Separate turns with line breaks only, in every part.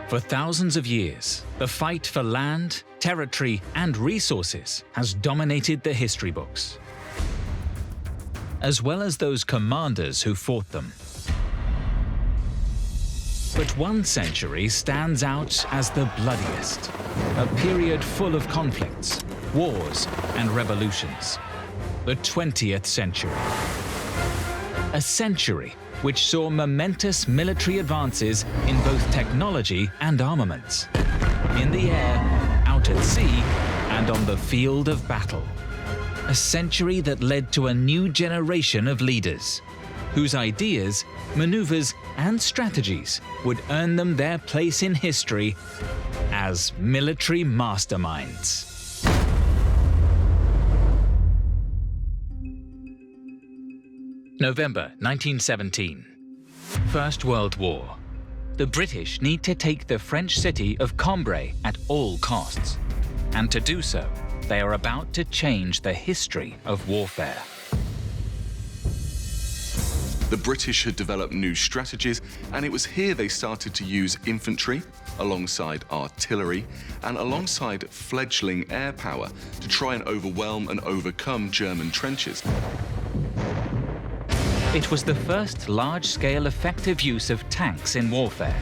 For thousands of years, the fight for land, territory, and resources has dominated the history books, as well as those commanders who fought them. But one century stands out as the bloodiest, a period full of conflicts, wars, and revolutions. The 20th century. A century which saw momentous military advances in both technology and armaments, in the air, out at sea, and on the field of battle. A century that led to a new generation of leaders, whose ideas, maneuvers, and strategies would earn them their place in history as military masterminds. November 1917. First World War. The British need to take the French city of Cambrai at all costs. And to do so, they are about to change the history of warfare.
The British had developed new strategies, and it was here they started to use infantry, alongside artillery, and alongside fledgling air power to try and overwhelm and overcome German trenches.
It was the first large-scale effective use of tanks in warfare,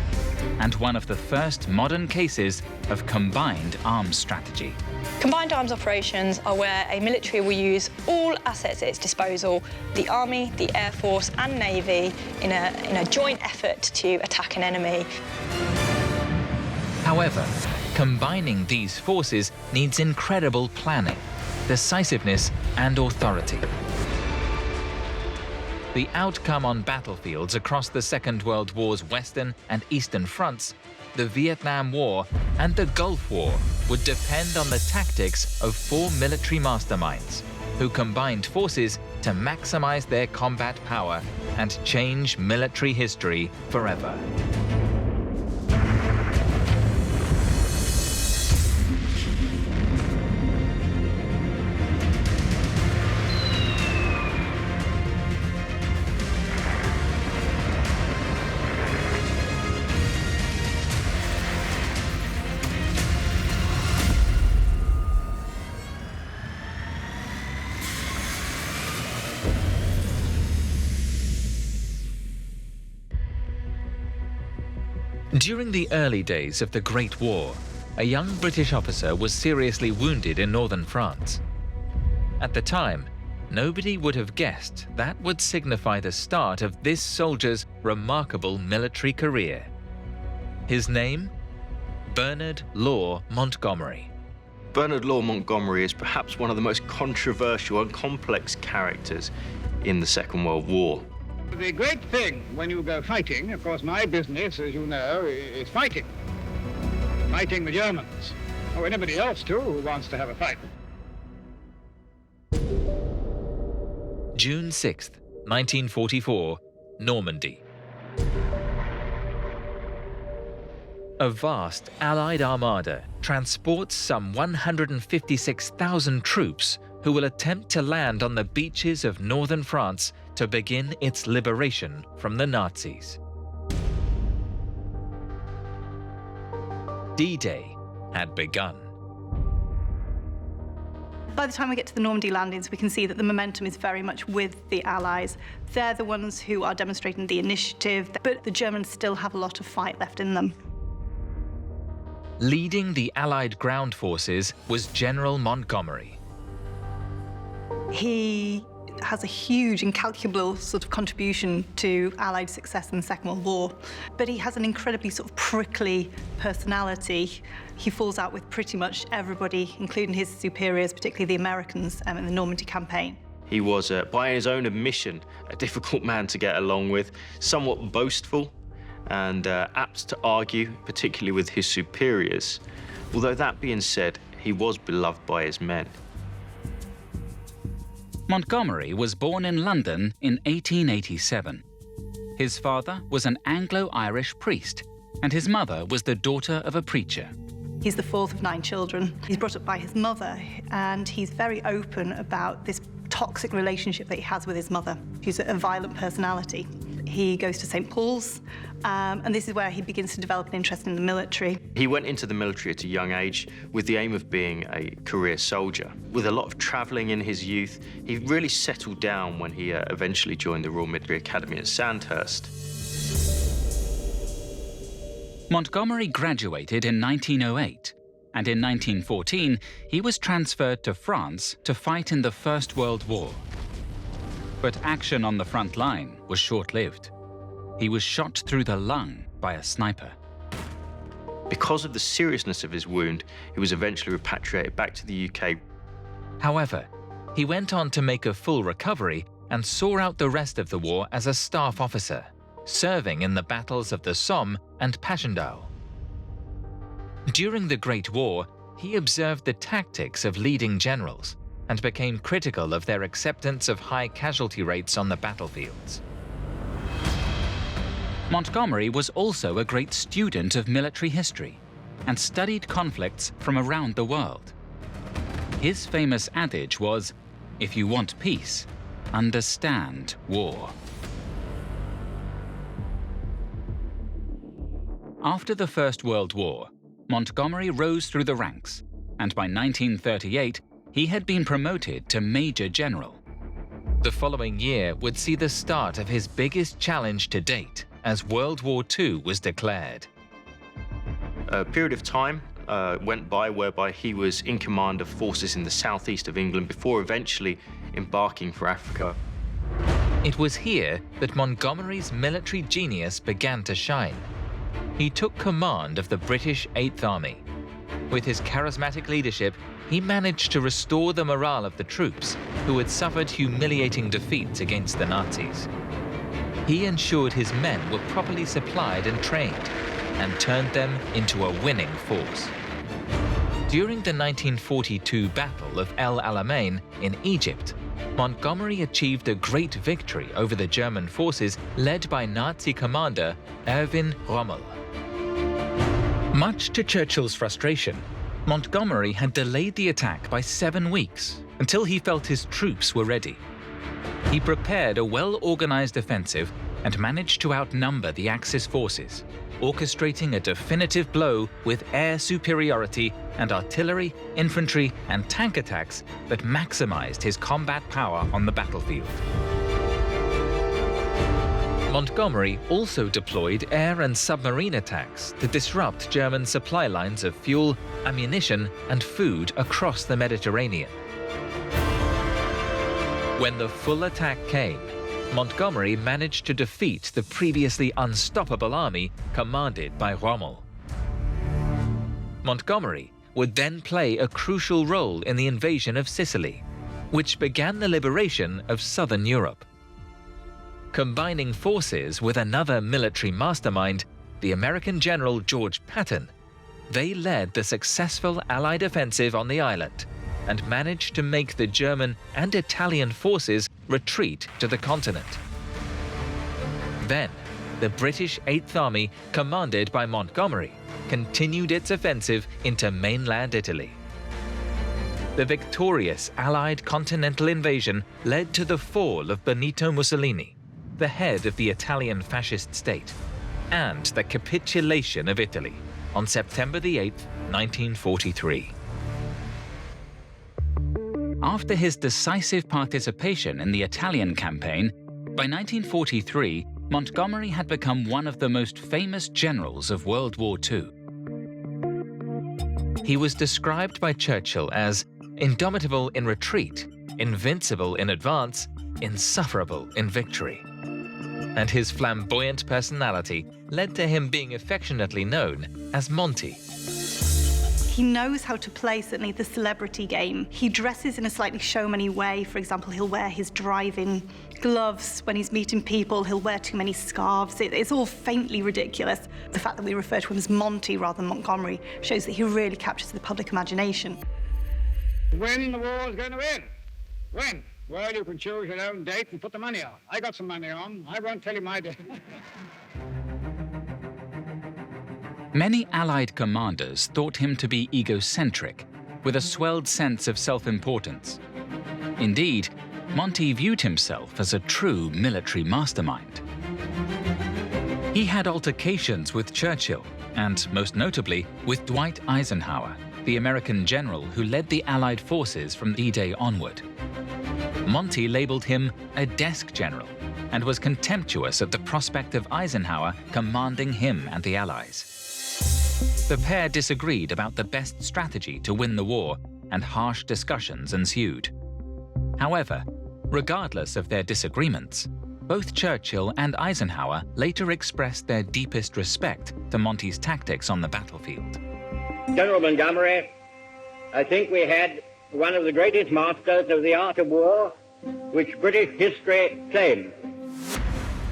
and one of the first modern cases of combined arms strategy.
Combined arms operations are where a military will use all assets at its disposal, the Army, the Air Force and Navy, in a joint effort to attack an enemy.
However, combining these forces needs incredible planning, decisiveness and authority. The outcome on battlefields across the Second World War's Western and Eastern fronts, the Vietnam War and the Gulf War would depend on the tactics of four military masterminds who combined forces to maximize their combat power and change military history forever. During the early days of the Great War, a young British officer was seriously wounded in northern France. At the time, nobody would have guessed that would signify the start of this soldier's remarkable military career. His name? Bernard Law Montgomery.
Bernard Law Montgomery is perhaps one of the most controversial and complex characters in the Second World War.
The great thing when you go fighting, of course, my business, as you know, is fighting. Fighting the Germans, or anybody else, too, who wants to have a fight.
June 6th, 1944, Normandy. A vast Allied armada transports some 156,000 troops who will attempt to land on the beaches of northern France to begin its liberation from the Nazis. D-Day had begun.
By the time we get to the Normandy landings, we can see that the momentum is very much with the Allies. They're the ones who are demonstrating the initiative, but the Germans still have a lot of fight left in them.
Leading the Allied ground forces was General Montgomery.
He has a huge, incalculable sort of contribution to Allied success in the Second World War, but he has an incredibly sort of prickly personality. He falls out with pretty much everybody, including his superiors, particularly the Americans in the Normandy campaign.
He was, by his own admission, a difficult man to get along with, somewhat boastful and apt to argue, particularly with his superiors. Although that being said, he was beloved by his men.
Montgomery was born in London in 1887. His father was an Anglo-Irish priest, and his mother was the daughter of a preacher.
He's the fourth of 9 children. He's brought up by his mother, and he's very open about this toxic relationship that he has with his mother. She's a violent personality. he goes to St. Paul's, and this is where he begins to develop an interest in the military.
He went into the military at a young age with the aim of being a career soldier. With a lot of travelling in his youth, he really settled down when he eventually joined the Royal Military Academy at Sandhurst.
Montgomery graduated in 1908, and in 1914 he was transferred to France to fight in the First World War. But action on the front line was short-lived. He was shot through the lung by a sniper.
Because of the seriousness of his wound, he was eventually repatriated back to the UK.
However, he went on to make a full recovery and saw out the rest of the war as a staff officer, serving in the battles of the Somme and Passchendaele. During the Great War, he observed the tactics of leading generals and became critical of their acceptance of high casualty rates on the battlefields. Montgomery was also a great student of military history and studied conflicts from around the world. His famous adage was, "If you want peace, understand war." After the First World War, Montgomery rose through the ranks, and by 1938, he had been promoted to Major General. The following year would see the start of his biggest challenge to date, as World War II was declared.
A period of time went by whereby he was in command of forces in the southeast of England before eventually embarking for Africa.
It was here that Montgomery's military genius began to shine. He took command of the British 8th Army. With his charismatic leadership, he managed to restore the morale of the troops who had suffered humiliating defeats against the Nazis. He ensured his men were properly supplied and trained, and turned them into a winning force. During the 1942 Battle of El Alamein in Egypt, Montgomery achieved a great victory over the German forces led by Nazi commander Erwin Rommel. Much to Churchill's frustration, Montgomery had delayed the attack by 7 weeks until he felt his troops were ready. He prepared a well-organized offensive and managed to outnumber the Axis forces, orchestrating a definitive blow with air superiority and artillery, infantry, and tank attacks that maximized his combat power on the battlefield. Montgomery also deployed air and submarine attacks to disrupt German supply lines of fuel, ammunition, and food across the Mediterranean. When the full attack came, Montgomery managed to defeat the previously unstoppable army commanded by Rommel. Montgomery would then play a crucial role in the invasion of Sicily, which began the liberation of southern Europe. Combining forces with another military mastermind, the American general George Patton, they led the successful Allied offensive on the island and managed to make the German and Italian forces retreat to the continent. Then, the British 8th Army, commanded by Montgomery, continued its offensive into mainland Italy. The victorious Allied continental invasion led to the fall of Benito Mussolini, the head of the Italian fascist state, and the capitulation of Italy on September 8, 1943. After his decisive participation in the Italian campaign, by 1943, Montgomery had become one of the most famous generals of World War II. He was described by Churchill as indomitable in retreat, invincible in advance, insufferable in victory. And his flamboyant personality led to him being affectionately known as Monty.
He knows how to play, certainly, the celebrity game. He dresses in a slightly showman-y way. For example, he'll wear his driving gloves when he's meeting people. He'll wear too many scarves. It's all faintly ridiculous. The fact that we refer to him as Monty rather than Montgomery shows that he really captures the public imagination.
When the war's going to end? When? Well, you can choose your own date and put the money on. I got some money on. I won't tell you my date.
Many Allied commanders thought him to be egocentric, with a swelled sense of self-importance. Indeed, Monty viewed himself as a true military mastermind. He had altercations with Churchill, and most notably with Dwight Eisenhower, the American general who led the Allied forces from D-Day onward. Monty labeled him a desk general and was contemptuous at the prospect of Eisenhower commanding him and the Allies. The pair disagreed about the best strategy to win the war, and harsh discussions ensued. However, regardless of their disagreements, both Churchill and Eisenhower later expressed their deepest respect to Monty's tactics on the battlefield.
General Montgomery, I think we had one of the greatest masters of the art of war which British history claims.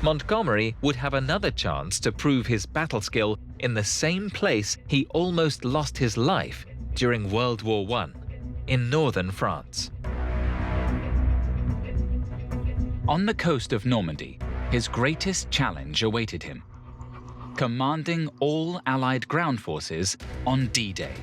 Montgomery would have another chance to prove his battle skill in the same place he almost lost his life during World War I, in northern France. On the coast of Normandy, his greatest challenge awaited him: commanding all Allied ground forces on D-Day.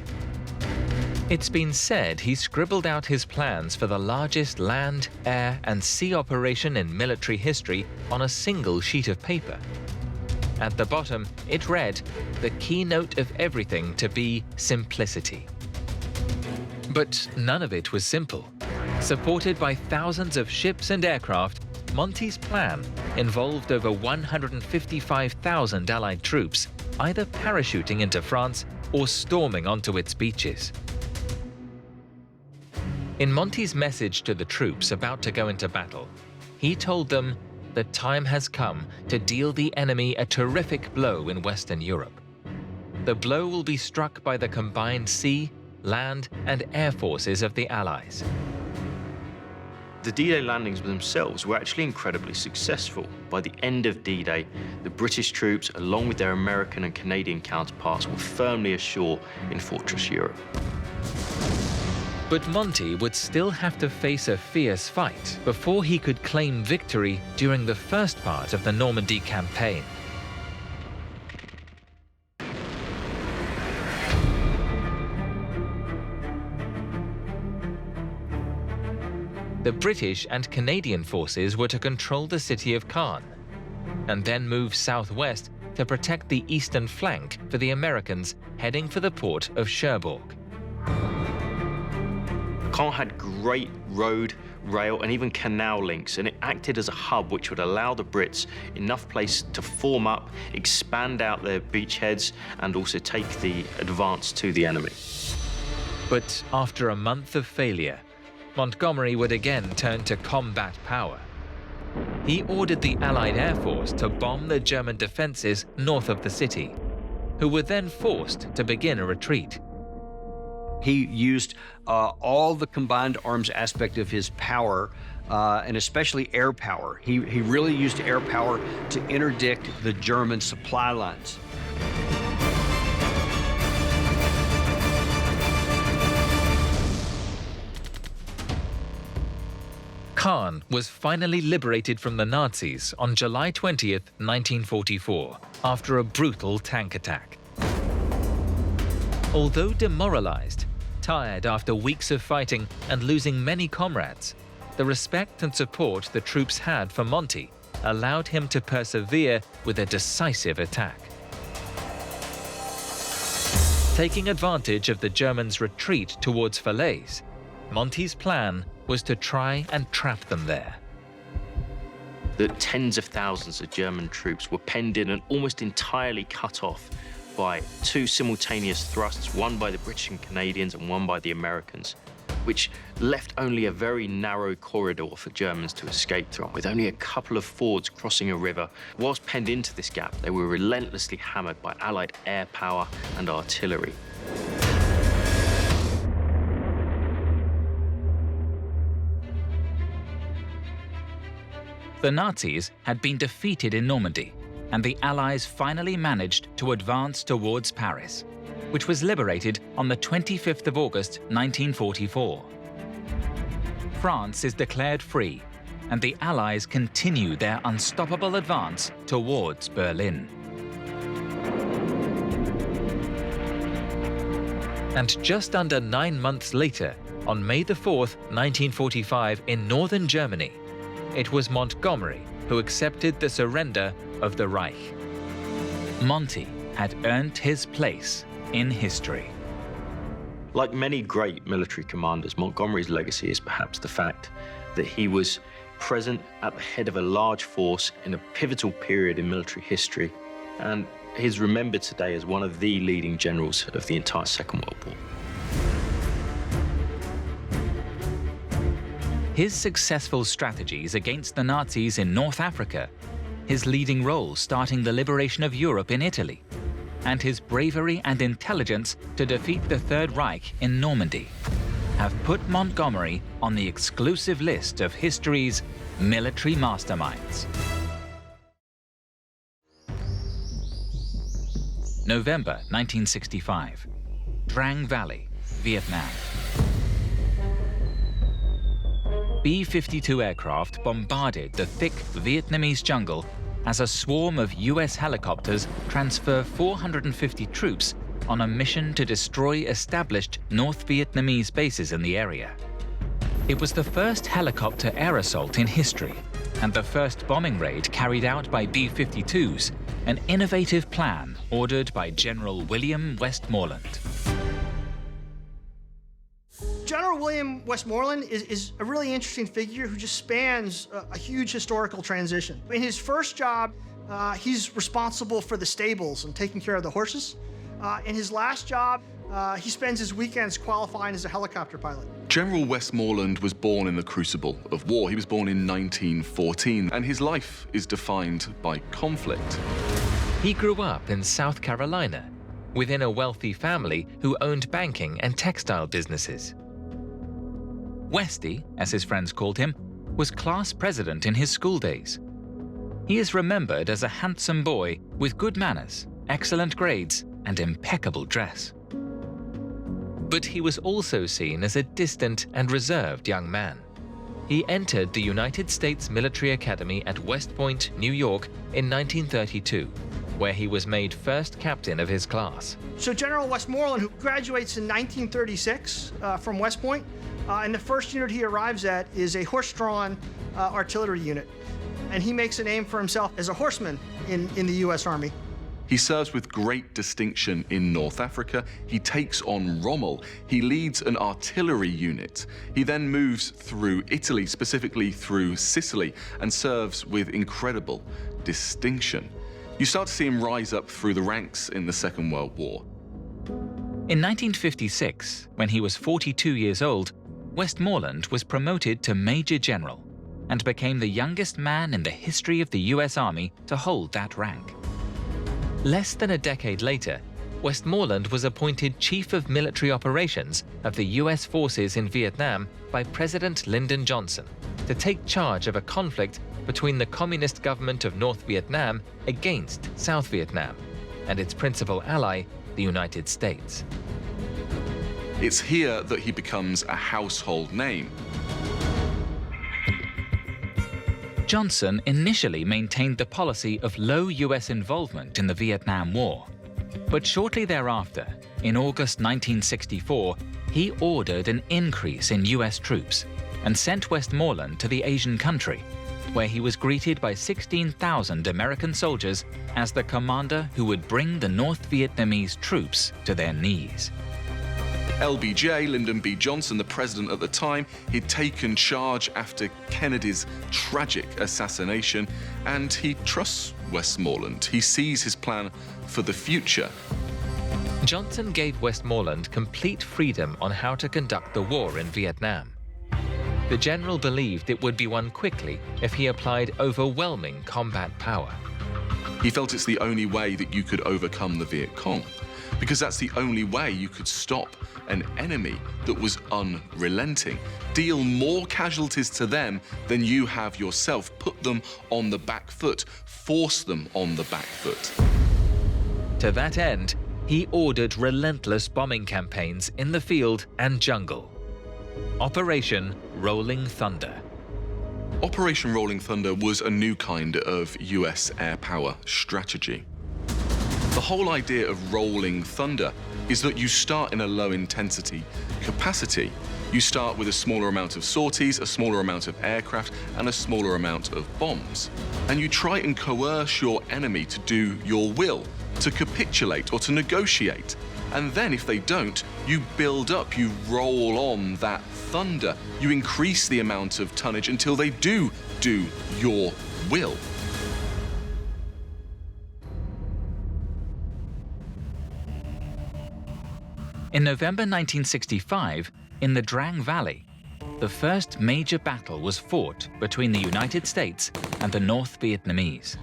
It's been said he scribbled out his plans for the largest land, air, and sea operation in military history on a single sheet of paper. At the bottom, it read, the keynote of everything to be simplicity. But none of it was simple. Supported by thousands of ships and aircraft, Monty's plan involved over 155,000 Allied troops either parachuting into France or storming onto its beaches. In Monty's message to the troops about to go into battle, he told them the time has come to deal the enemy a terrific blow in Western Europe. The blow will be struck by the combined sea, land, and air forces of the Allies.
The D-Day landings themselves were actually incredibly successful. By the end of D-Day, the British troops, along with their American and Canadian counterparts, were firmly ashore in Fortress Europe.
But Monty would still have to face a fierce fight before he could claim victory during the first part of the Normandy campaign. The British and Canadian forces were to control the city of Caen, and then move southwest to protect the eastern flank for the Americans heading for the port of Cherbourg.
Caen had great road, rail, and even canal links, and it acted as a hub which would allow the Brits enough place to form up, expand out their beachheads, and also take the advance to the enemy.
But after a month of failure, Montgomery would again turn to combat power. He ordered the Allied Air Force to bomb the German defenses north of the city, who were then forced to begin a retreat.
He used all the combined arms aspect of his power, and especially air power. He really used air power to interdict the German supply lines.
Caen was finally liberated from the Nazis on July 20th, 1944, after a brutal tank attack. Although demoralized, tired after weeks of fighting and losing many comrades, the respect and support the troops had for Monty allowed him to persevere with a decisive attack. Taking advantage of the Germans' retreat towards Falaise, Monty's plan was to try and trap them there.
The tens of thousands of German troops were penned in and almost entirely cut off by two simultaneous thrusts, one by the British and Canadians and one by the Americans, which left only a very narrow corridor for Germans to escape through, with only a couple of fords crossing a river. Whilst penned into this gap, they were relentlessly hammered by Allied air power and artillery.
The Nazis had been defeated in Normandy, and the Allies finally managed to advance towards Paris, which was liberated on the 25th of August, 1944. France is declared free, and the Allies continue their unstoppable advance towards Berlin. And just under 9 months later, on May the 4th, 1945, in northern Germany, it was Montgomery who accepted the surrender of the Reich. Monty had earned his place in history.
Like many great military commanders, Montgomery's legacy is perhaps the fact that he was present at the head of a large force in a pivotal period in military history, and he's remembered today as one of the leading generals of the entire Second World War.
His successful strategies against the Nazis in North Africa, his leading role starting the liberation of Europe in Italy, and his bravery and intelligence to defeat the Third Reich in Normandy have put Montgomery on the exclusive list of history's military masterminds. November 1965, Drang Valley, Vietnam. B-52 aircraft bombarded the thick Vietnamese jungle as a swarm of US helicopters transfer 450 troops on a mission to destroy established North Vietnamese bases in the area. It was the first helicopter air assault in history and the first bombing raid carried out by B-52s, an innovative plan ordered by General William Westmoreland.
General William Westmoreland is a really interesting figure who just spans a huge historical transition. In his first job, he's responsible for the stables and taking care of the horses. In his last job, he spends his weekends qualifying as a helicopter pilot.
General Westmoreland was born in the crucible of war. He was born in 1914, and his life is defined by conflict.
He grew up in South Carolina, within a wealthy family who owned banking and textile businesses. Westy, as his friends called him, was class president in his school days. He is remembered as a handsome boy with good manners, excellent grades, and impeccable dress. But he was also seen as a distant and reserved young man. He entered the United States Military Academy at West Point, New York in 1932, where he was made first captain of his class.
So General Westmoreland, who graduates in 1936 from West Point, and the first unit he arrives at is a horse-drawn artillery unit. And he makes a name for himself as a horseman in the U.S. Army.
He serves with great distinction in North Africa. He takes on Rommel. He leads an artillery unit. He then moves through Italy, specifically through Sicily, and serves with incredible distinction. You start to see him rise up through the ranks in the Second World War.
In 1956, when he was 42 years old, Westmoreland was promoted to Major General and became the youngest man in the history of the US Army to hold that rank. Less than a decade later, Westmoreland was appointed Chief of Military Operations of the US forces in Vietnam by President Lyndon Johnson to take charge of a conflict between the Communist government of North Vietnam against South Vietnam and its principal ally, the United States.
It's here that he becomes a household name.
Johnson initially maintained the policy of low US involvement in the Vietnam War. But shortly thereafter, in August 1964, he ordered an increase in US troops and sent Westmoreland to the Asian country, where he was greeted by 16,000 American soldiers as the commander who would bring the North Vietnamese troops to their knees.
LBJ, Lyndon B. Johnson, the president at the time, he'd taken charge after Kennedy's tragic assassination, and he trusts Westmoreland. He sees his plan for the future.
Johnson gave Westmoreland complete freedom on how to conduct the war in Vietnam. The general believed it would be won quickly if he applied overwhelming combat power.
He felt it's the only way that you could overcome the Viet Cong, because that's the only way you could stop an enemy that was unrelenting. Deal more casualties to them than you have yourself. Put them on the back foot. Force them on the back foot.
To that end, he ordered relentless bombing campaigns in the field and jungle. Operation Rolling Thunder.
Operation Rolling Thunder was a new kind of US air power strategy. The whole idea of rolling thunder is that you start in a low-intensity capacity. You start with a smaller amount of sorties, a smaller amount of aircraft, and a smaller amount of bombs. And you try and coerce your enemy to do your will, to capitulate or to negotiate. And then if they don't, you build up, you roll on that thunder. You increase the amount of tonnage until they do your will.
In November 1965, in the Drang Valley, the first major battle was fought between the United States and the North Vietnamese.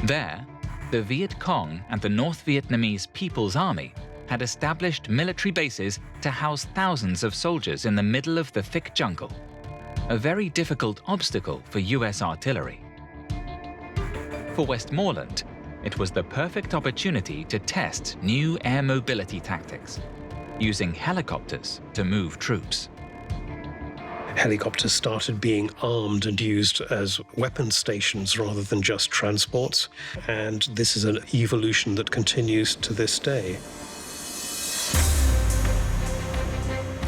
There, the Viet Cong and the North Vietnamese People's Army had established military bases to house thousands of soldiers in the middle of the thick jungle, a very difficult obstacle for US artillery. For Westmoreland, it was the perfect opportunity to test new air mobility tactics, using helicopters to move troops.
Helicopters started being armed and used as weapon stations rather than just transports, and this is an evolution that continues to this day.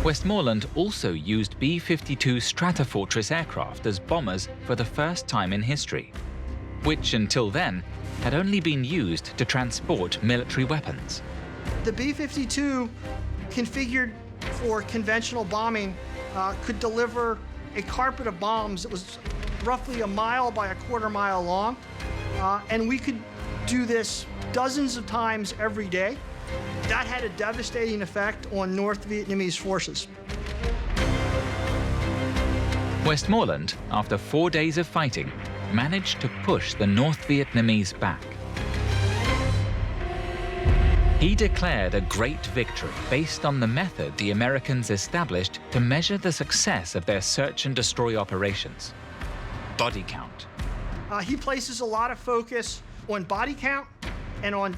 Westmoreland also used B-52 Stratofortress aircraft as bombers for the first time in history, which until then had only been used to transport military weapons.
The B-52, configured for conventional bombing, could deliver a carpet of bombs that was roughly a mile by a quarter mile long, and we could do this dozens of times every day. That had a devastating effect on North Vietnamese forces.
Westmoreland, after 4 days of fighting, managed to push the North Vietnamese back. He declared a great victory based on the method the Americans established to measure the success of their search and destroy operations: body count.
He places a lot of focus on body count and on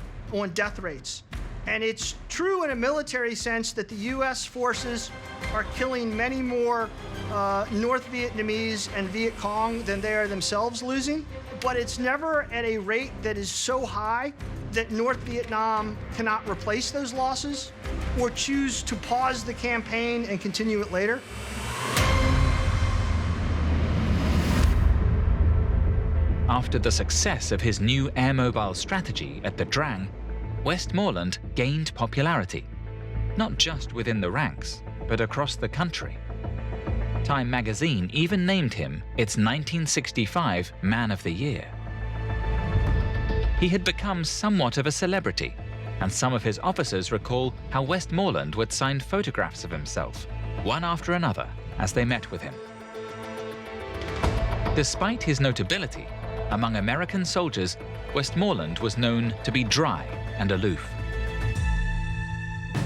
death rates. And it's true in a military sense that the US forces are killing many more North Vietnamese and Viet Cong than they are themselves losing, but it's never at a rate that is so high that North Vietnam cannot replace those losses or choose to pause the campaign and continue it later.
After the success of his new air-mobile strategy at the Drang, Westmoreland gained popularity, not just within the ranks, but across the country. Time magazine even named him its 1965 Man of the Year. He had become somewhat of a celebrity, and some of his officers recall how Westmoreland would sign photographs of himself, one after another, as they met with him. Despite his notability, among American soldiers, Westmoreland was known to be dry and aloof.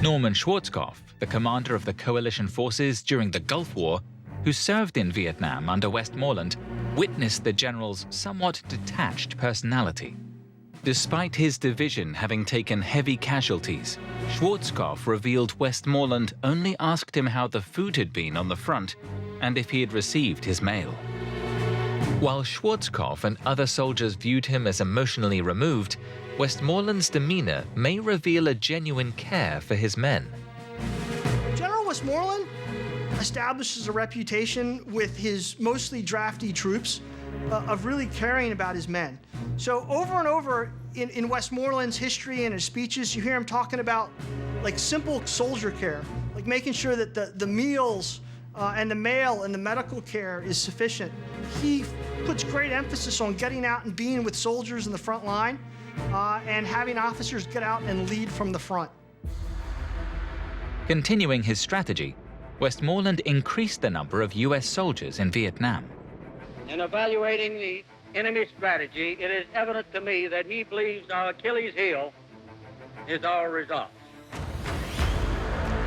Norman Schwarzkopf, the commander of the coalition forces during the Gulf War, who served in Vietnam under Westmoreland, witnessed the general's somewhat detached personality. Despite his division having taken heavy casualties, Schwarzkopf revealed Westmoreland only asked him how the food had been on the front and if he had received his mail. While Schwarzkopf and other soldiers viewed him as emotionally removed, Westmoreland's demeanor may reveal a genuine care for his men.
General Westmoreland establishes a reputation with his mostly drafty troops of really caring about his men. So over and over in Westmoreland's history and his speeches, you hear him talking about like simple soldier care, like making sure that the meals and the mail and the medical care is sufficient. He puts great emphasis on getting out and being with soldiers in the front line and having officers get out and lead from the front.
Continuing his strategy, Westmoreland increased the number of US soldiers in Vietnam.
In evaluating the enemy strategy, it is evident to me that he believes our Achilles heel is our results.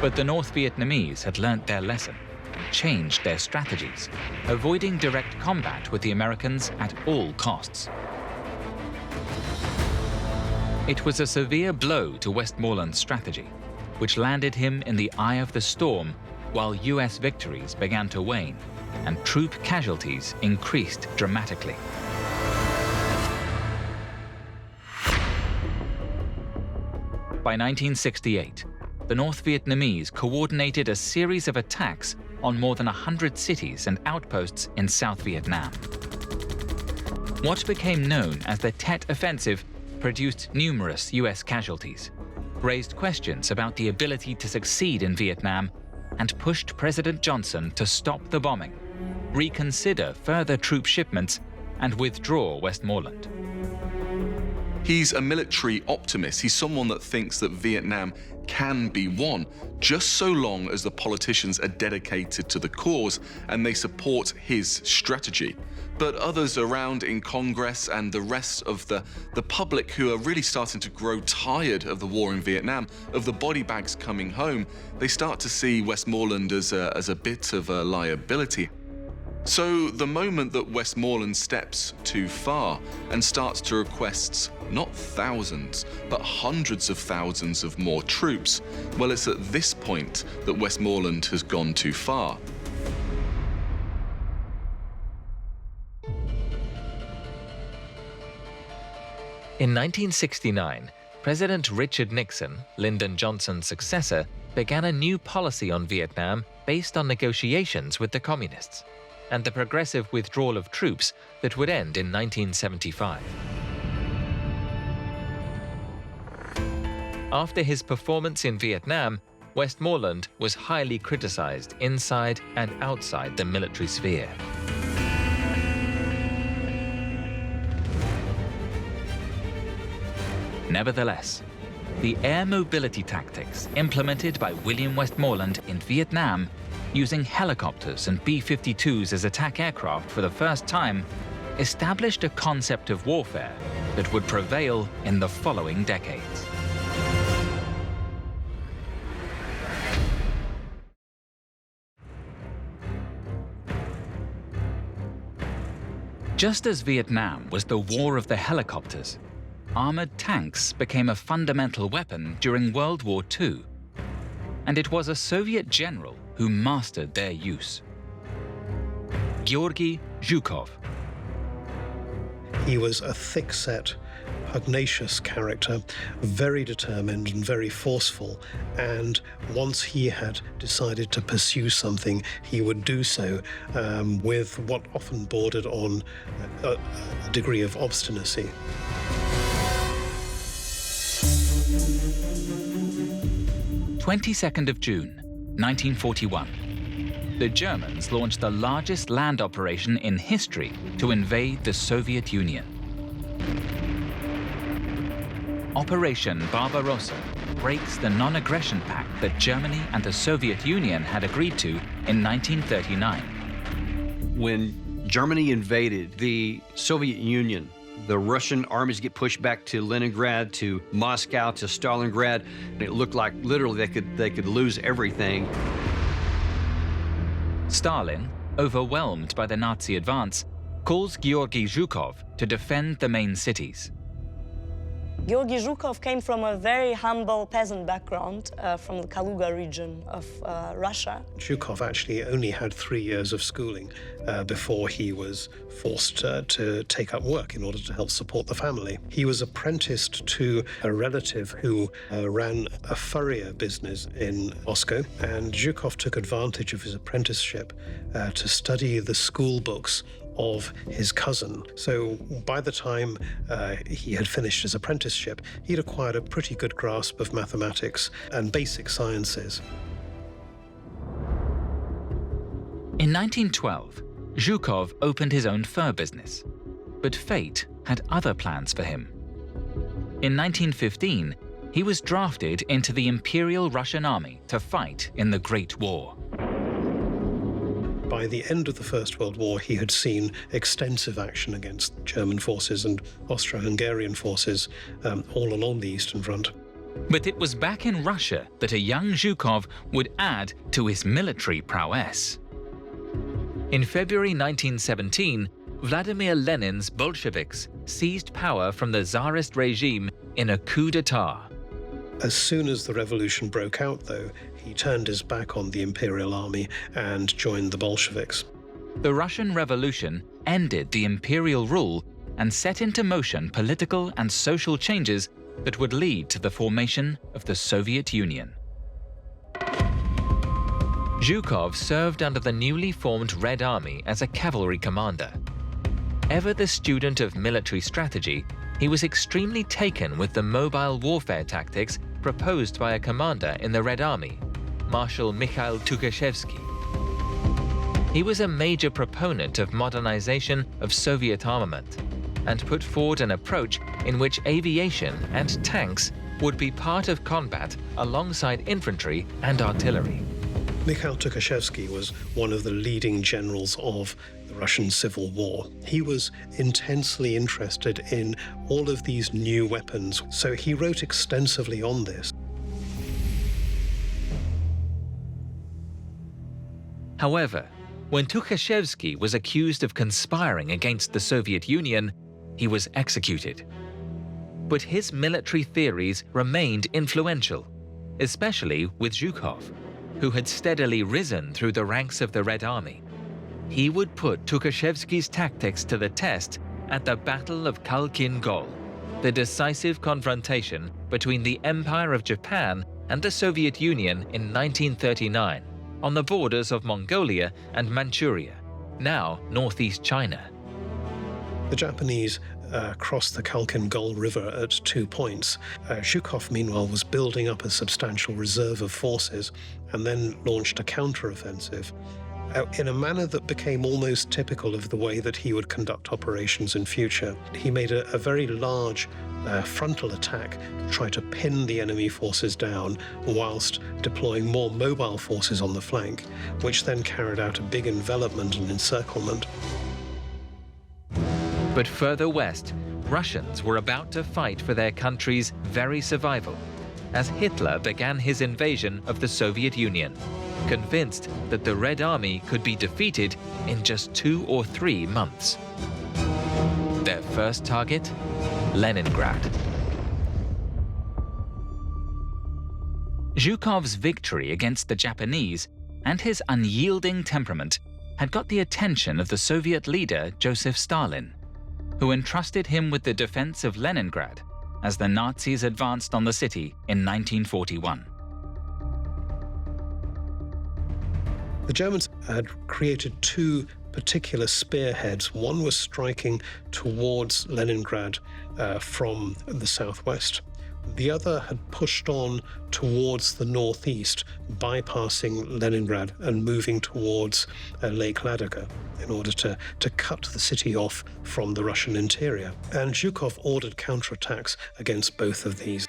But the North Vietnamese had learnt their lesson and changed their strategies, avoiding direct combat with the Americans at all costs. It was a severe blow to Westmoreland's strategy, which landed him in the eye of the storm while US victories began to wane and troop casualties increased dramatically. By 1968, the North Vietnamese coordinated a series of attacks on more than 100 cities and outposts in South Vietnam. What became known as the Tet Offensive produced numerous US casualties, raised questions about the ability to succeed in Vietnam, and pushed President Johnson to stop the bombing, reconsider further troop shipments, and withdraw Westmoreland.
He's a military optimist. He's someone that thinks that Vietnam can be won, just so long as the politicians are dedicated to the cause and they support his strategy. But others around in Congress and the rest of the public who are really starting to grow tired of the war in Vietnam, of the body bags coming home, they start to see Westmoreland as a bit of a liability. So the moment that Westmoreland steps too far and starts to request not thousands, but hundreds of thousands of more troops, well, it's at this point that Westmoreland has gone too far.
In 1969, President Richard Nixon, Lyndon Johnson's successor, began a new policy on Vietnam based on negotiations with the Communists and the progressive withdrawal of troops that would end in 1975. After his performance in Vietnam, Westmoreland was highly criticized inside and outside the military sphere. Nevertheless, the air mobility tactics implemented by William Westmoreland in Vietnam, using helicopters and B-52s as attack aircraft for the first time, established a concept of warfare that would prevail in the following decades. Just as Vietnam was the war of the helicopters, armored tanks became a fundamental weapon during World War II, and it was a Soviet general who mastered their use. Georgi Zhukov.
He was a thick-set, pugnacious character, very determined and very forceful, and once he had decided to pursue something, he would do so with what often bordered on a degree of obstinacy.
22nd of June, 1941. The Germans launched the largest land operation in history to invade the Soviet Union. Operation Barbarossa breaks the non-aggression pact that Germany and the Soviet Union had agreed to in 1939.
When Germany invaded the Soviet Union, the Russian armies get pushed back to Leningrad, to Moscow, to Stalingrad, and it looked like literally they could lose everything.
Stalin, overwhelmed by the Nazi advance, calls Georgi Zhukov to defend the main cities.
Georgi Zhukov came from a very humble peasant background from the Kaluga region of Russia.
Zhukov actually only had 3 years of schooling before he was forced to take up work in order to help support the family. He was apprenticed to a relative who ran a furrier business in Moscow, and Zhukov took advantage of his apprenticeship to study the school books of his cousin. So by the time he had finished his apprenticeship, he'd acquired a pretty good grasp of mathematics and basic sciences.
In 1912, Zhukov opened his own fur business, but fate had other plans for him. In 1915, he was drafted into the Imperial Russian Army to fight in the Great War.
By the end of the First World War, he had seen extensive action against German forces and Austro-Hungarian forces all along the Eastern Front.
But it was back in Russia that a young Zhukov would add to his military prowess. In February 1917, Vladimir Lenin's Bolsheviks seized power from the Tsarist regime in a coup d'etat.
As soon as the revolution broke out, though, he turned his back on the Imperial Army and joined the Bolsheviks.
The Russian Revolution ended the imperial rule and set into motion political and social changes that would lead to the formation of the Soviet Union. Zhukov served under the newly formed Red Army as a cavalry commander. Ever the student of military strategy, he was extremely taken with the mobile warfare tactics proposed by a commander in the Red Army, Marshal Mikhail Tukhachevsky. He was a major proponent of modernization of Soviet armament and put forward an approach in which aviation and tanks would be part of combat alongside infantry and artillery.
Mikhail Tukhachevsky was one of the leading generals of the Russian Civil War. He was intensely interested in all of these new weapons, so he wrote extensively on this.
However, when Tukhachevsky was accused of conspiring against the Soviet Union, he was executed. But his military theories remained influential, especially with Zhukov, who had steadily risen through the ranks of the Red Army. He would put Tukhachevsky's tactics to the test at the Battle of Khalkhin Gol, the decisive confrontation between the Empire of Japan and the Soviet Union in 1939 on the borders of Mongolia and Manchuria, now northeast China.
The Japanese crossed the Khalkhin Gol River at 2 points. Zhukov, meanwhile, was building up a substantial reserve of forces and then launched a counteroffensive in a manner that became almost typical of the way that he would conduct operations in future. He made a very large frontal attack to try to pin the enemy forces down whilst deploying more mobile forces on the flank, which then carried out a big envelopment and encirclement.
But further west, Russians were about to fight for their country's very survival as Hitler began his invasion of the Soviet Union, convinced that the Red Army could be defeated in just 2 or 3 months. Their first target? Leningrad. Zhukov's victory against the Japanese and his unyielding temperament had got the attention of the Soviet leader Joseph Stalin, who entrusted him with the defense of Leningrad as the Nazis advanced on the city in 1941.
The Germans had created 2 particular spearheads. One was striking towards Leningrad from the southwest. The other had pushed on towards the northeast, bypassing Leningrad and moving towards Lake Ladoga in order to cut the city off from the Russian interior. And Zhukov ordered counterattacks against both of these.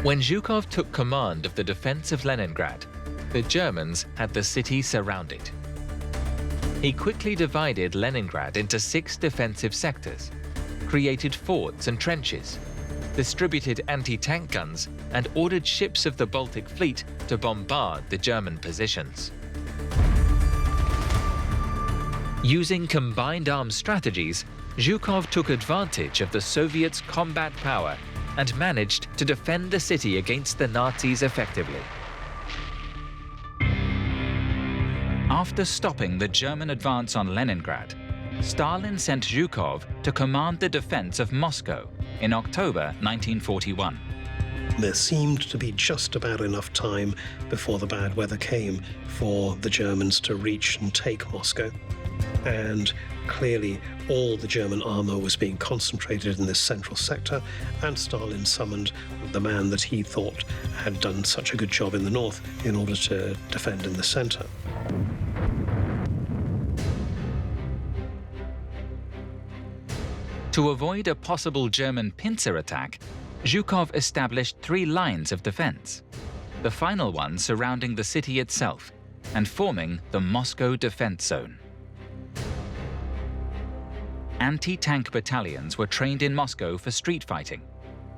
When Zhukov took command of the defense of Leningrad, the Germans had the city surrounded. He quickly divided Leningrad into 6 defensive sectors, created forts and trenches, distributed anti-tank guns, and ordered ships of the Baltic Fleet to bombard the German positions. Using combined arms strategies, Zhukov took advantage of the Soviets' combat power and managed to defend the city against the Nazis effectively. After stopping the German advance on Leningrad, Stalin sent Zhukov to command the defense of Moscow in October 1941.
There seemed to be just about enough time before the bad weather came for the Germans to reach and take Moscow. And clearly all the German armor was being concentrated in this central sector, and Stalin summoned the man that he thought had done such a good job in the north in order to defend in the center.
To avoid a possible German pincer attack, Zhukov established 3 lines of defense, the final one surrounding the city itself and forming the Moscow Defense Zone. Anti-tank battalions were trained in Moscow for street fighting.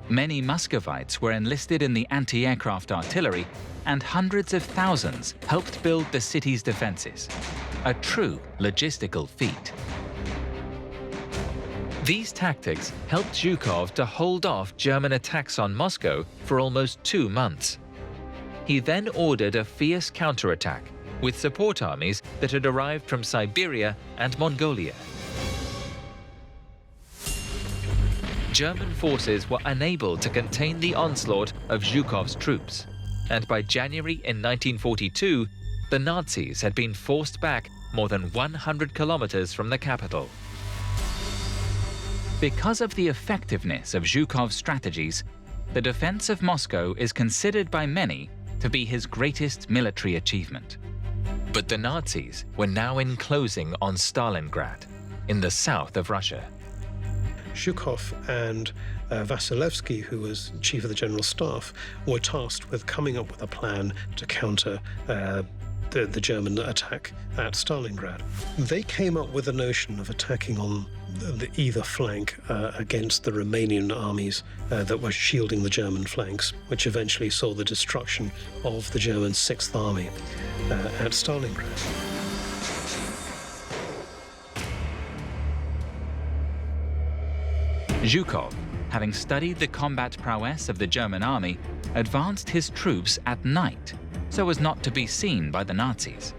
Many Muscovites were enlisted in the anti-aircraft artillery, and hundreds of thousands helped build the city's defenses. A true logistical feat. These tactics helped Zhukov to hold off German attacks on Moscow for almost 2 months. He then ordered a fierce counterattack with support armies that had arrived from Siberia and Mongolia. German forces were unable to contain the onslaught of Zhukov's troops, and by January in 1942, the Nazis had been forced back more than 100 kilometers from the capital. Because of the effectiveness of Zhukov's strategies, the defense of Moscow is considered by many to be his greatest military achievement. But the Nazis were now enclosing on Stalingrad, in the south of Russia.
Zhukov and Vasilevsky, who was chief of the general staff, were tasked with coming up with a plan to counter the German attack at Stalingrad. They came up with the notion of attacking on either flank against the Romanian armies that were shielding the German flanks, which eventually saw the destruction of the German 6th Army at Stalingrad.
Zhukov, having studied the combat prowess of the German army, advanced his troops at night so as not to be seen by the Nazis,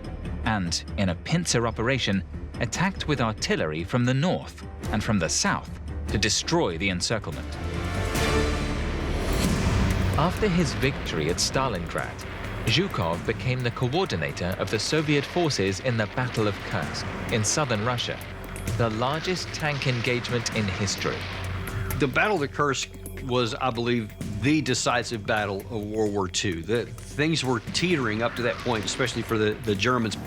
and, in a pincer operation, attacked with artillery from the north and from the south to destroy the encirclement. After his victory at Stalingrad, Zhukov became the coordinator of the Soviet forces in the Battle of Kursk in southern Russia, the largest tank engagement in history.
The Battle of Kursk was, I believe, the decisive battle of World War II. Things were teetering up to that point, especially for the Germans.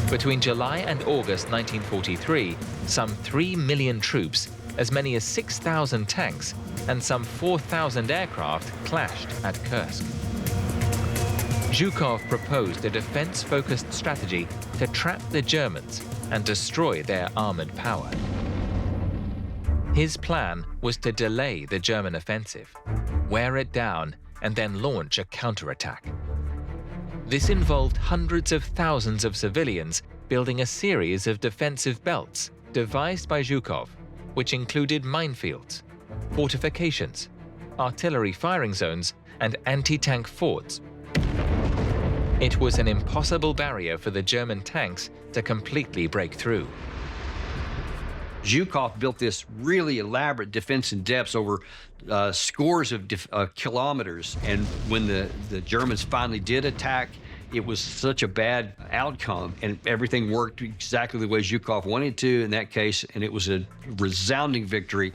Between July and August 1943, some 3 million troops, as many as 6,000 tanks, and some 4,000 aircraft clashed at Kursk. Zhukov proposed a defense-focused strategy to trap the Germans and destroy their armored power. His plan was to delay the German offensive, wear it down, and then launch a counterattack. This involved hundreds of thousands of civilians building a series of defensive belts devised by Zhukov, which included minefields, fortifications, artillery firing zones, and anti-tank forts. It was an impossible barrier for the German tanks to completely break through.
Zhukov built this really elaborate defense in depth over scores of kilometers, and when the Germans finally did attack, it was such a bad outcome, and everything worked exactly the way Zhukov wanted to in that case, and it was a resounding victory.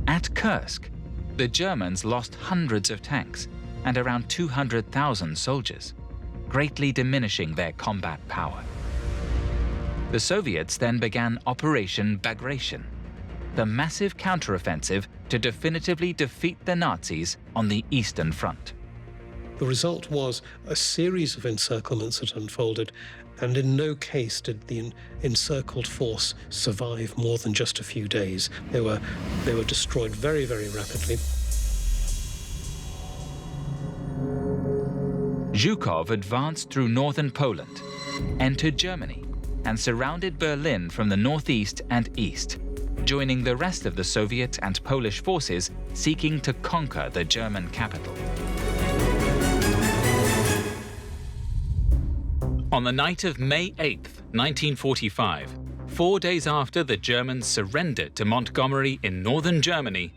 At Kursk, the Germans lost hundreds of tanks and around 200,000 soldiers, greatly diminishing their combat power. The Soviets then began Operation Bagration, the massive counteroffensive to definitively defeat the Nazis on the Eastern Front.
The result was a series of encirclements that unfolded, and in no case did the encircled force survive more than just a few days. They were destroyed very, very rapidly.
Zhukov advanced through northern Poland, entered Germany, and surrounded Berlin from the northeast and east, joining the rest of the Soviet and Polish forces seeking to conquer the German capital. On the night of May 8th, 1945, 4 days after the Germans surrendered to Montgomery in northern Germany,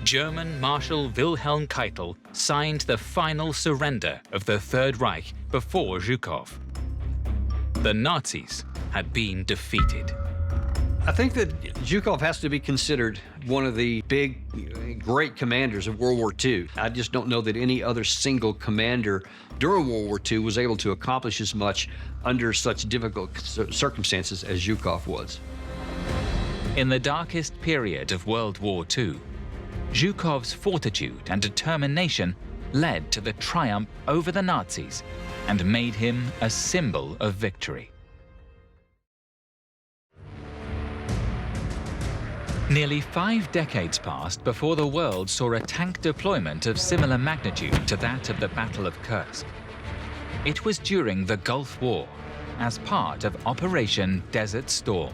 German Marshal Wilhelm Keitel signed the final surrender of the Third Reich before Zhukov. The Nazis had been defeated.
I think that Zhukov has to be considered one of the big, great commanders of World War II. I just don't know that any other single commander during World War II was able to accomplish as much under such difficult circumstances as Zhukov was.
In the darkest period of World War II, Zhukov's fortitude and determination led to the triumph over the Nazis and made him a symbol of victory. Nearly 5 decades passed before the world saw a tank deployment of similar magnitude to that of the Battle of Kursk. It was during the Gulf War, as part of Operation Desert Storm.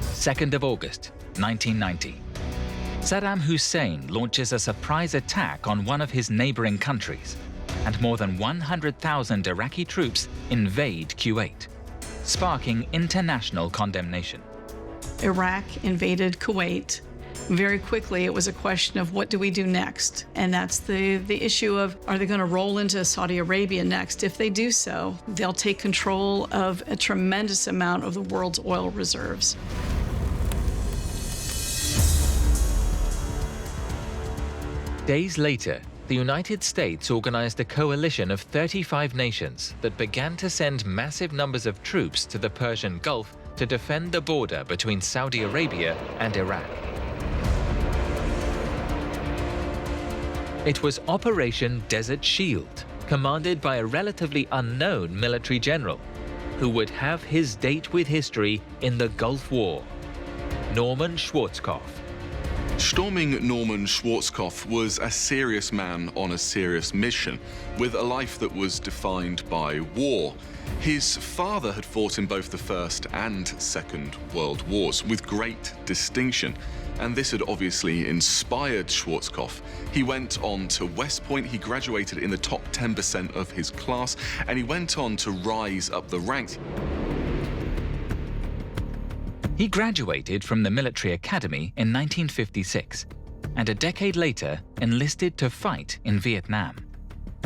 2nd of August, 1990. Saddam Hussein launches a surprise attack on one of his neighboring countries, and more than 100,000 Iraqi troops invade Kuwait. sparking international condemnation.
Iraq invaded Kuwait. Very quickly, it was a question of what do we do next? And that's the issue of, are they going to roll into Saudi Arabia next? If they do so, they'll take control of a tremendous amount of the world's oil reserves.
Days later, the United States organized a coalition of 35 nations that began to send massive numbers of troops to the Persian Gulf to defend the border between Saudi Arabia and Iraq. It was Operation Desert Shield, commanded by a relatively unknown military general, who would have his date with history in the Gulf War, Norman Schwarzkopf.
Storming Norman Schwarzkopf was a serious man on a serious mission, with a life that was defined by war. His father had fought in both the First and Second World Wars with great distinction, and this had obviously inspired Schwarzkopf. He went on to West Point, he graduated in the top 10% of his class, and he went on to rise up the ranks.
He graduated from the military academy in 1956, and a decade later enlisted to fight in Vietnam.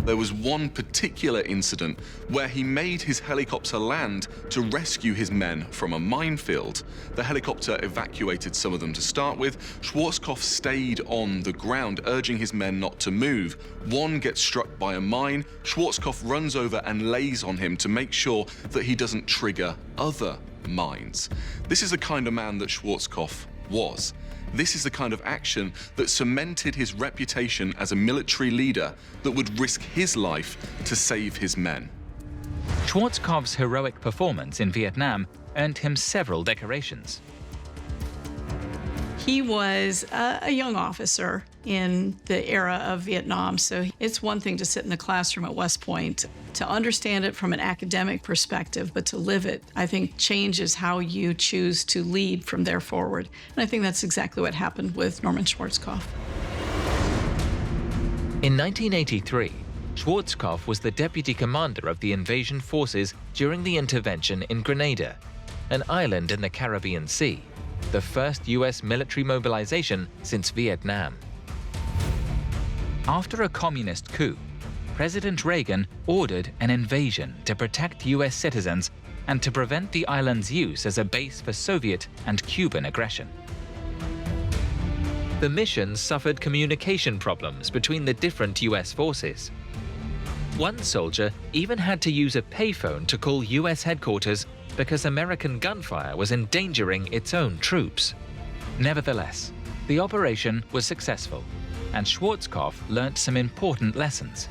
There was one particular incident where he made his helicopter land to rescue his men from a minefield. The helicopter evacuated some of them to start with. Schwarzkopf stayed on the ground, urging his men not to move. One gets struck by a mine. Schwarzkopf runs over and lays on him to make sure that he doesn't trigger other mines. This is the kind of man that Schwarzkopf was. This is the kind of action that cemented his reputation as a military leader that would risk his life to save his men.
Schwarzkopf's heroic performance in Vietnam earned him several decorations.
He was a young officer in the era of Vietnam, so it's one thing to sit in the classroom at West Point, to understand it from an academic perspective, but to live it, I think, changes how you choose to lead from there forward. And I think that's exactly what happened with Norman Schwarzkopf.
In 1983, Schwarzkopf was the deputy commander of the invasion forces during the intervention in Grenada, an island in the Caribbean Sea, the first US military mobilization since Vietnam.
After a communist coup, President Reagan ordered an invasion to protect US citizens and to prevent the island's use as a base for Soviet and Cuban aggression.
The mission suffered communication problems between the different US forces. One soldier even had to use a payphone to call US headquarters because American gunfire was endangering its own troops.
Nevertheless, the operation was successful, and Schwarzkopf learnt some important lessons,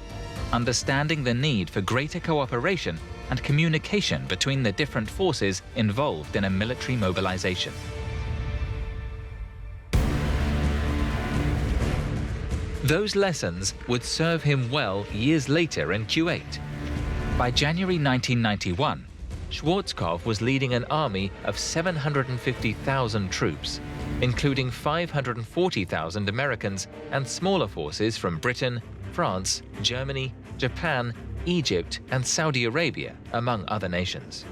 understanding the need for greater cooperation and communication between the different forces involved in a military mobilization.
Those lessons would serve him well years later in Kuwait.
By January 1991, Schwarzkopf was leading an army of 750,000 troops, including 540,000 Americans and smaller forces from Britain, France, Germany, Japan, Egypt, and Saudi Arabia, among other nations.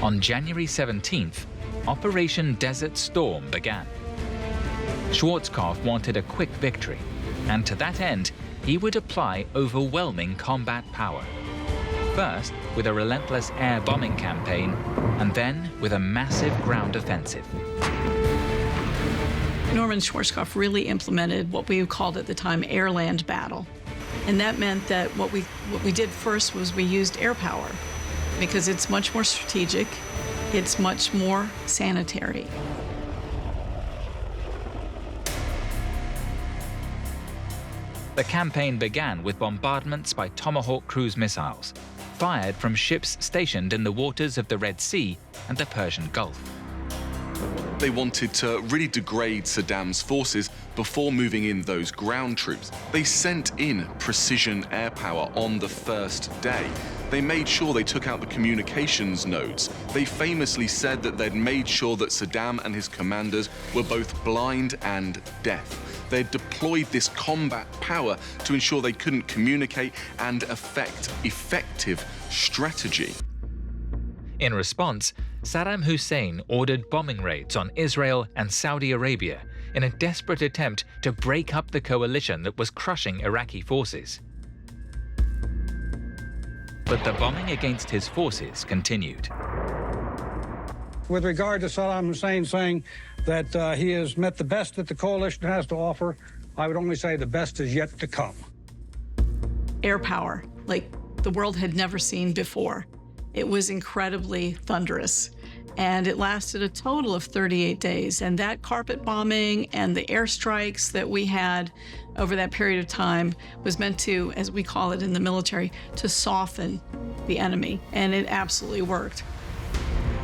On January 17th, Operation Desert Storm began. Schwarzkopf wanted a quick victory, and to that end, he would apply overwhelming combat power. First with a relentless air bombing campaign, and then with a massive ground offensive.
Norman Schwarzkopf really implemented what we called at the time air-land battle. And that meant that what we did first was we used air power, because it's much more strategic, it's much more sanitary.
The campaign began with bombardments by Tomahawk cruise missiles, fired from ships stationed in the waters of the Red Sea and the Persian Gulf.
They wanted to really degrade Saddam's forces before moving in those ground troops. They sent in precision air power on the first day. They made sure they took out the communications nodes. They famously said that they'd made sure that Saddam and his commanders were both blind and deaf. They had deployed this combat power to ensure they couldn't communicate and effect effective strategy.
In response, Saddam Hussein ordered bombing raids on Israel and Saudi Arabia in a desperate attempt to break up the coalition that was crushing Iraqi forces. But the bombing against his forces continued.
With regard to Saddam Hussein saying that he has met the best that the coalition has to offer, I would only say the best is yet to come.
Air power, like the world had never seen before. It was incredibly thunderous, and it lasted a total of 38 days. And that carpet bombing and the airstrikes that we had over that period of time was meant to, as we call it in the military, to soften the enemy, and it absolutely worked.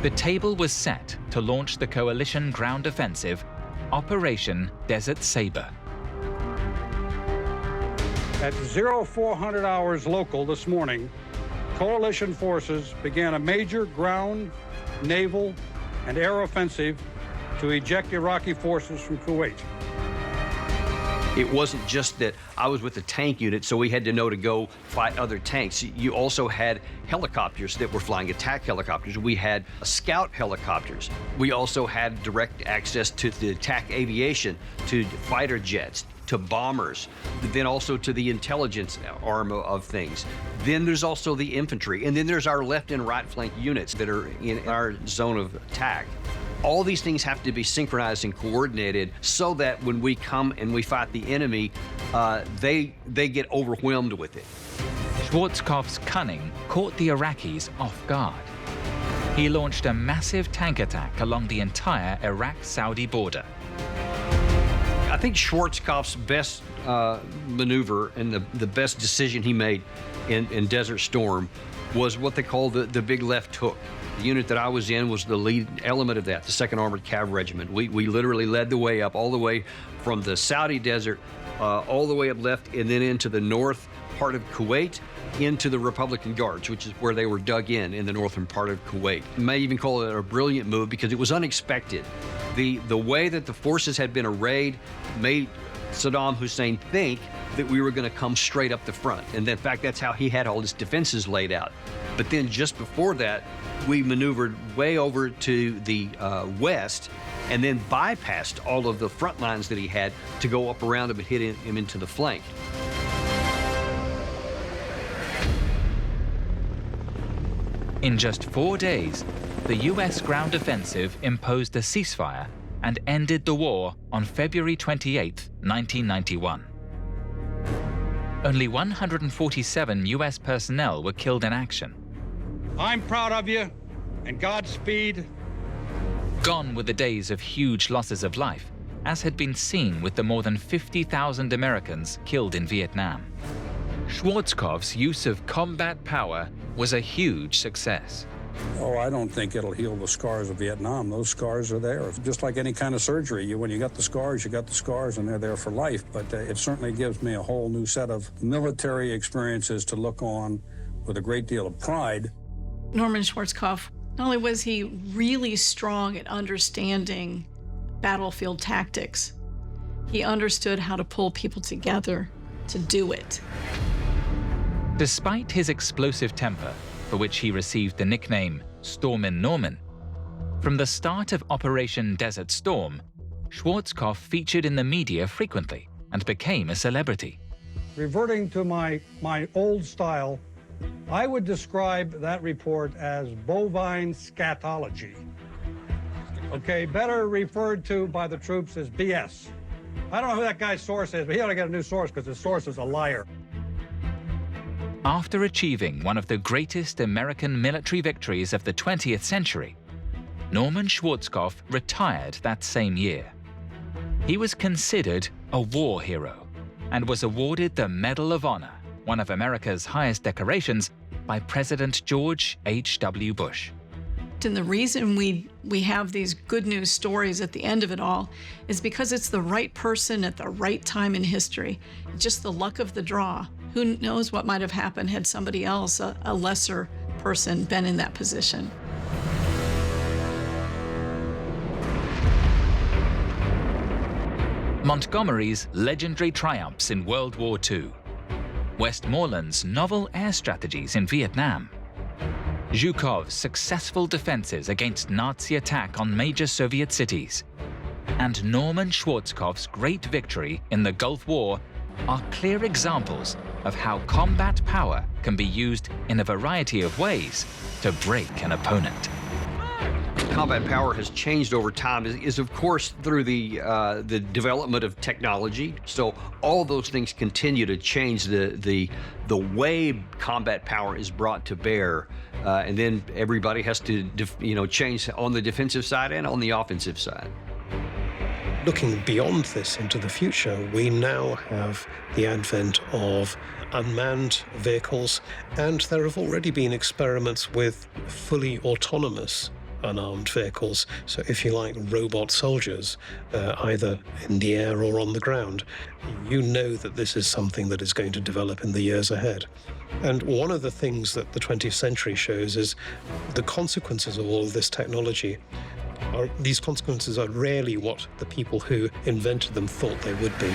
The table was set to launch the coalition ground offensive, Operation Desert Saber.
At 0400 hours local this morning, coalition forces began a major ground, naval, and air offensive to eject Iraqi forces from Kuwait.
It wasn't just that I was with the tank unit, so we had to know to go fight other tanks. You also had helicopters that were flying, attack helicopters. We had scout helicopters. We also had direct access to the attack aviation, to fighter jets, to bombers, then also to the intelligence arm of things. Then there's also the infantry, and then there's our left and right flank units that are in our zone of attack. All these things have to be synchronized and coordinated so that when we come and we fight the enemy, they get overwhelmed with it.
Schwarzkopf's cunning caught the Iraqis off guard. He launched a massive tank attack along the entire Iraq-Saudi border.
I think Schwarzkopf's best maneuver and the best decision he made in Desert Storm was what they call the big left hook. The unit that I was in was the lead element of that, the 2nd Armored Cav Regiment. We literally led the way up, all the way from the Saudi desert, all the way up left, and then into the north part of Kuwait, into the Republican Guards, which is where they were dug in the northern part of Kuwait. You may even call it a brilliant move because it was unexpected. The way that the forces had been arrayed made Saddam Hussein think that we were going to come straight up the front. And in fact, that's how he had all his defenses laid out. But then just before that, we maneuvered way over to the west and then bypassed all of the front lines that he had to go up around him and hit him into the flank.
In just 4 days, the US ground offensive imposed a ceasefire and ended the war on February 28, 1991. Only 147 US personnel were killed in action.
I'm proud of you, and Godspeed.
Gone were the days of huge losses of life, as had been seen with the more than 50,000 Americans killed in Vietnam. Schwarzkopf's use of combat power was a huge success.
Oh, I don't think it'll heal the scars of Vietnam. Those scars are there. Just like any kind of surgery, when you got the scars, and they're there for life. But it certainly gives me a whole new set of military experiences to look on with a great deal of pride.
Norman Schwarzkopf, not only was he really strong at understanding battlefield tactics, he understood how to pull people together to do it.
Despite his explosive temper, for which he received the nickname Stormin' Norman, from the start of Operation Desert Storm, Schwarzkopf featured in the media frequently and became a celebrity.
Reverting to my old style, I would describe that report as bovine scatology. Okay, better referred to by the troops as BS. I don't know who that guy's source is, but he ought to get a new source because his source is a liar.
After achieving one of the greatest American military victories of the 20th century, Norman Schwarzkopf retired that same year. He was considered a war hero and was awarded the Medal of Honor, one of America's highest decorations, by President George H.W. Bush.
And the reason we have these good news stories at the end of it all is because it's the right person at the right time in history. Just the luck of the draw. Who knows what might have happened had somebody else, a lesser person, been in that position.
Montgomery's legendary triumphs in World War II, Westmoreland's novel air strategies in Vietnam, Zhukov's successful defenses against Nazi attack on major Soviet cities, and Norman Schwarzkopf's great victory in the Gulf War are clear examples of how combat power can be used in a variety of ways to break an opponent.
Combat power has changed over time is of course through the development of technology. So all those things continue to change the way combat power is brought to bear, and then everybody has to change on the defensive side and on the offensive side.
Looking beyond this into the future, we now have the advent of unmanned vehicles, and there have already been experiments with fully autonomous unarmed vehicles. So if you like, robot soldiers, either in the air or on the ground. You know that this is something that is going to develop in the years ahead. And one of the things that the 20th century shows is the consequences of all of this technology. These consequences are rarely what the people who invented them thought they would be.